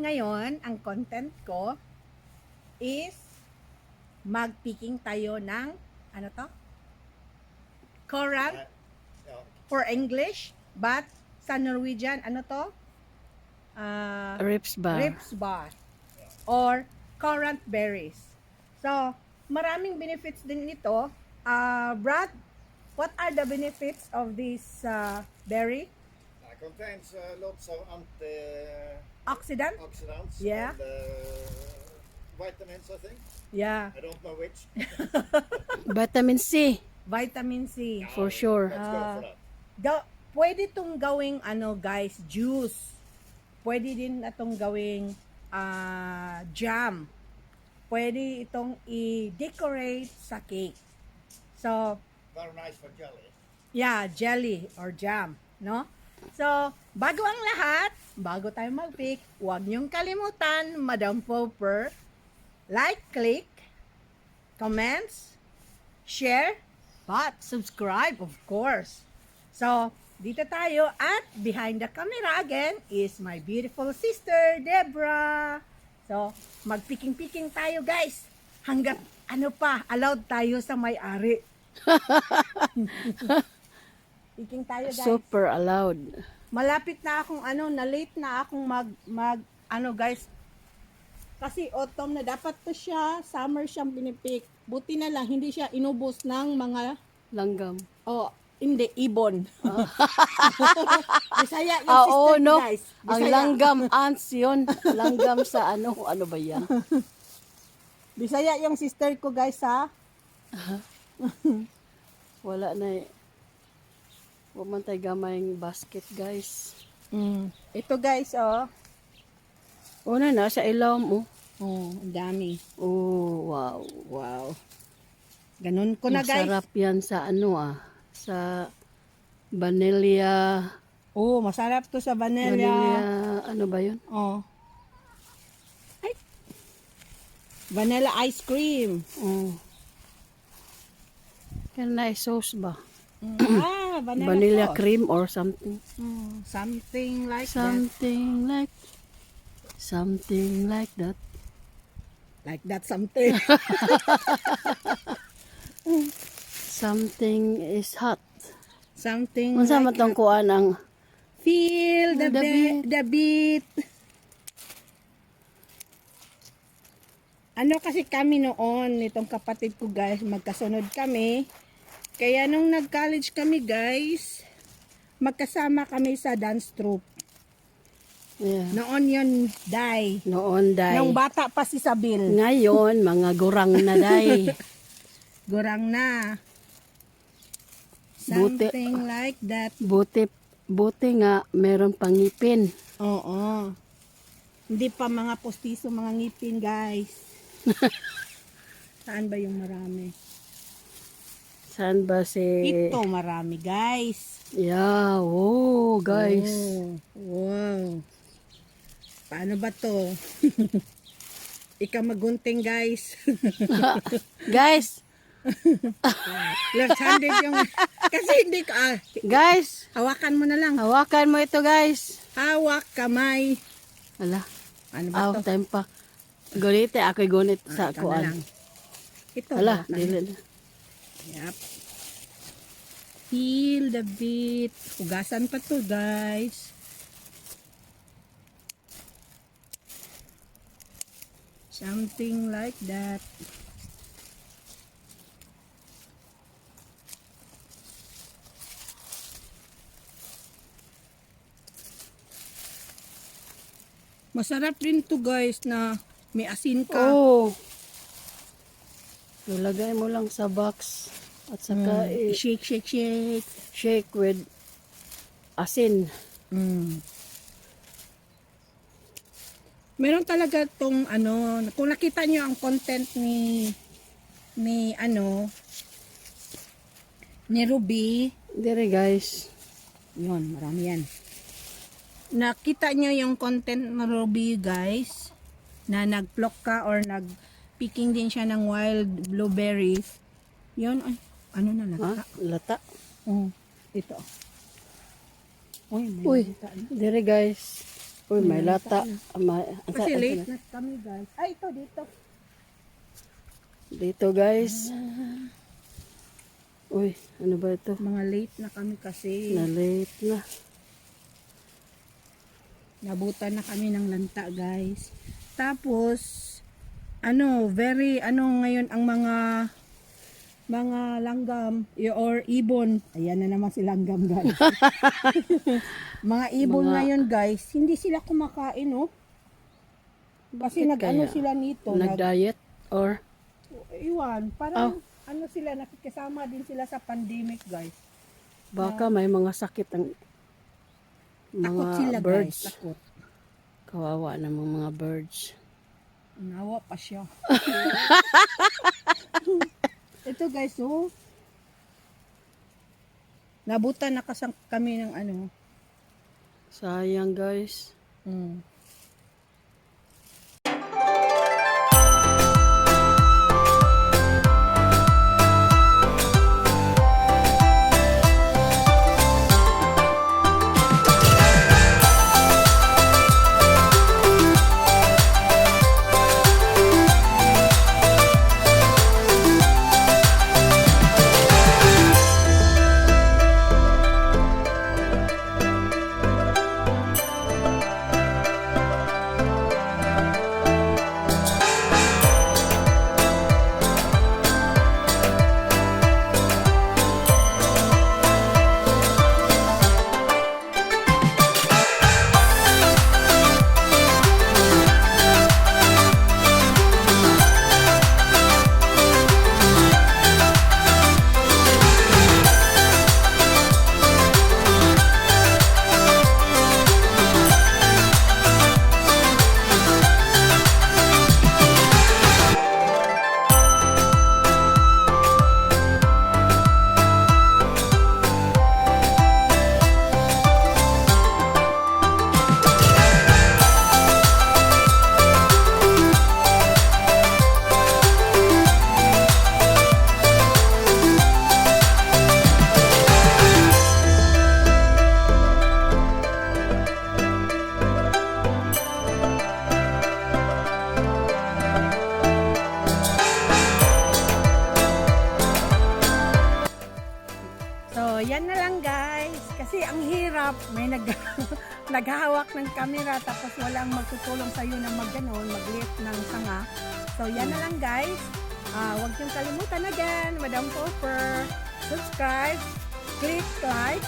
ngayon, ang content ko is mag-picking tayo ng, ano to? Corant for English, but sa Norwegian, ano to? Ripsbar. Ripsbar or currant berries. So, maraming benefits din nito. Brad, what are the benefits of this berry? Contains lots of Oxidant? antioxidants Yeah. and vitamins, I think. Yeah. I don't know which. Vitamin C, Vitamin C. for sure. Let's go for that. Pwede itong gawing guys, juice. Pwede din itong gawing jam. Pwede itong i-decorate sa cake. So, Very nice for jelly. yeah, jelly or jam, no? So, bago ang lahat, bago tayo mag-pick, huwag niyong kalimutan, Madam Popper, like, click, comments, share, but subscribe, of course. So, dito tayo at behind the camera again is my beautiful sister, Debra. So, mag-picking-picking tayo, guys. Hanggat, allowed tayo sa may-ari. Picking tayo, guys. Super allowed. Malapit na akong na-late na akong guys. Kasi autumn na dapat to siya, summer siyang pinipik. Buti na lang, hindi siya inubos ng mga, Langgam. hindi, ibon. Bisaya yung Ah, sister oo, ko, no. guys. Ang Bisaya. langgam ants yun. Langgam sa ano ba yan? Bisaya yung sister ko, guys, ha. Wala na eh. Huwag man tayo gamayng basket, guys. Ito, guys, Una na, sa ilaw mo. ang dami. Oh, wow. Wow. Ganun ko na, guys. Masarap yan sa sa vanilla. Oh, masarap to sa vanilla. Vanilla, ano ba yun? Oh. Ay. Vanilla ice cream. Oh. Kaya na sauce ba? Vanilla, Vanilla sauce. cream or something. Something like that. Something like that. Like that something. Something is hot. Something Unsa like man tong kuan ang feel the beat. Ano kasi kami noon, nitong kapatid ko, guys, magkasunod kami. Kaya nung nag-college kami, guys, magkasama kami sa dance troupe. yeah. Noon yun, Day. Noon day. Nung bata pa si Sabil. Ngayon mga gurang na day. Gurang na. Buti. Something like that. Buti nga meron pangipin. Oo. Hindi pa mga postiso, mga ngipin, guys. Saan ba yung marami? Saan ba si Ito, marami, guys. Yeah, oh, guys. Oh, wow. Paano ba to? Ikaw magunting, guys. Guys, Left-handed yung... Kasi hindi ko... guys, hawakan mo na lang. hawakan mo ito, guys. Hawak, kamay. Ala, Ano ba to? time pa. Gunite, ako'y gunit sa Ito na kuan. lang. Ito. Ala, hawakan. dili na. Yep. Feel the beat. Hugasan pa to, guys. Something like that. Masarap rin to, guys, na may asin ka. Oh. Ilagay mo lang sa box at saka Shake, shake, shake. shake with asin. Meron talaga tong kung nakita nyo ang content ni Ruby, Dire, guys. yun, marami yan. Nakita nyo yung content ni Ruby, guys, na nag-pluck ka or nag-picking din siya ng wild blueberries. Yun, ay, ano na Ha? lata? Lata. Ito. Uy, may Uy, lata. dire, guys. Uy, may lata. Kasi late na kami guys. Ay, ito dito. Dito guys. Uy, ano ba ito? Mga late na kami kasi. Na late na. Nabutan na kami ng lanta guys. Tapos, ngayon ang mga langgam or ibon. Ayan na naman si langgam guys. Mga ibon ngayon guys, hindi sila kumakain oh. Kasi Bakit kaya? sila nito. Nag-diet or Iwan, parang sila, nakikisama din sila sa pandemic guys. baka may mga sakit ang Takot sila mga birds. guys, takot. Kawawa namang mga birds. Nawa pa siya. Ito guys, oh. Nabutan na kami ng Sayang guys. Mm. So, yan na lang guys. Kasi ang hirap, may naghahawak ng camera tapos walang magtutulong sa iyo na mag-lift ng sanga. So, yan na lang guys. Huwag niyong kalimutan again, Madam Popper. Subscribe, click like,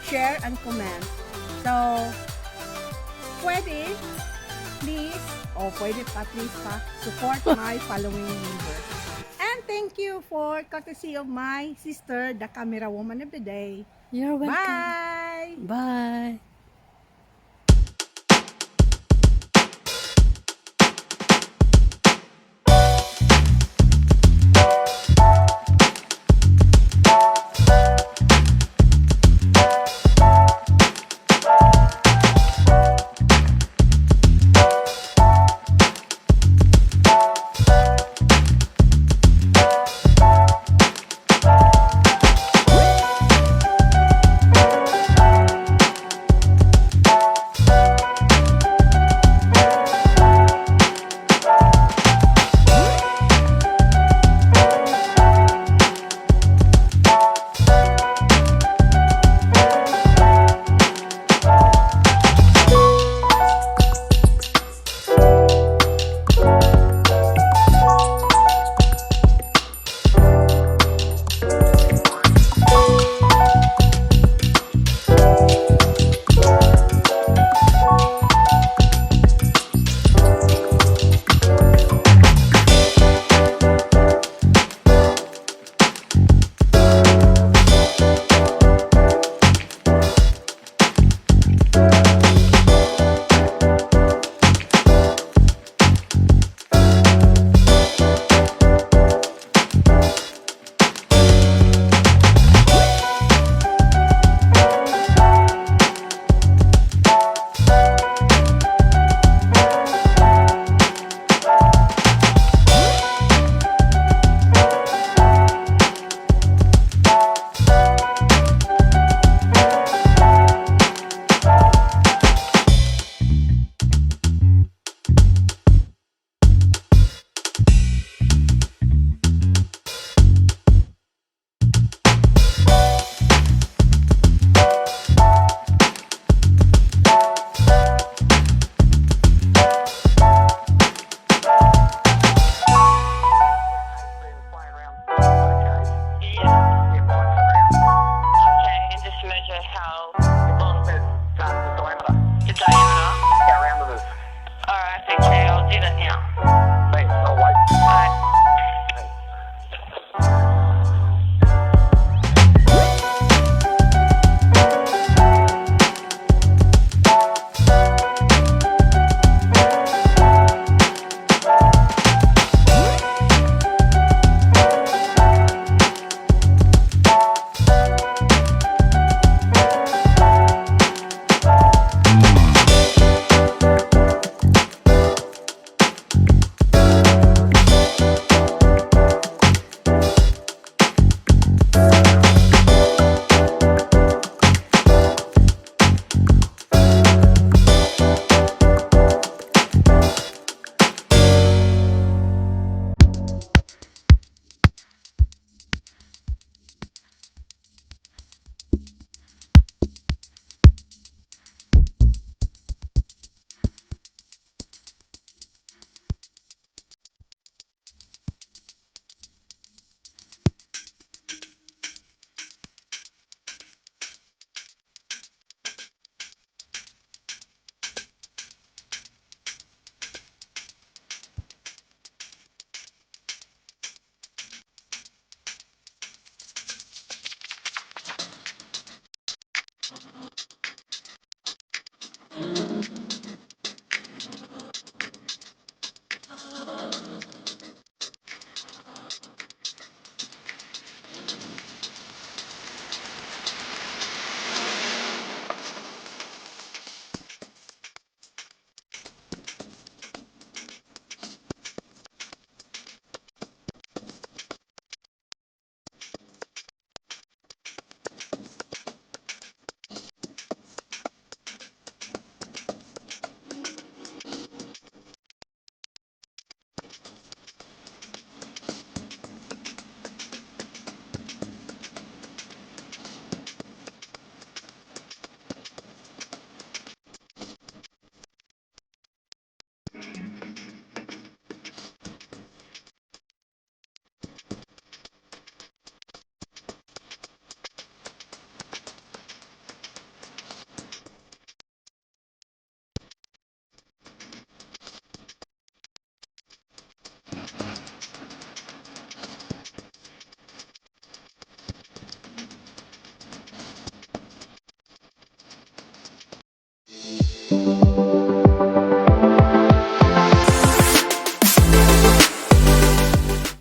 share, and comment. So, pwede, please, pwede pa, please pa, support my following members. And thank you for courtesy of my sister, the camera woman of the day. You're welcome. Bye! Bye.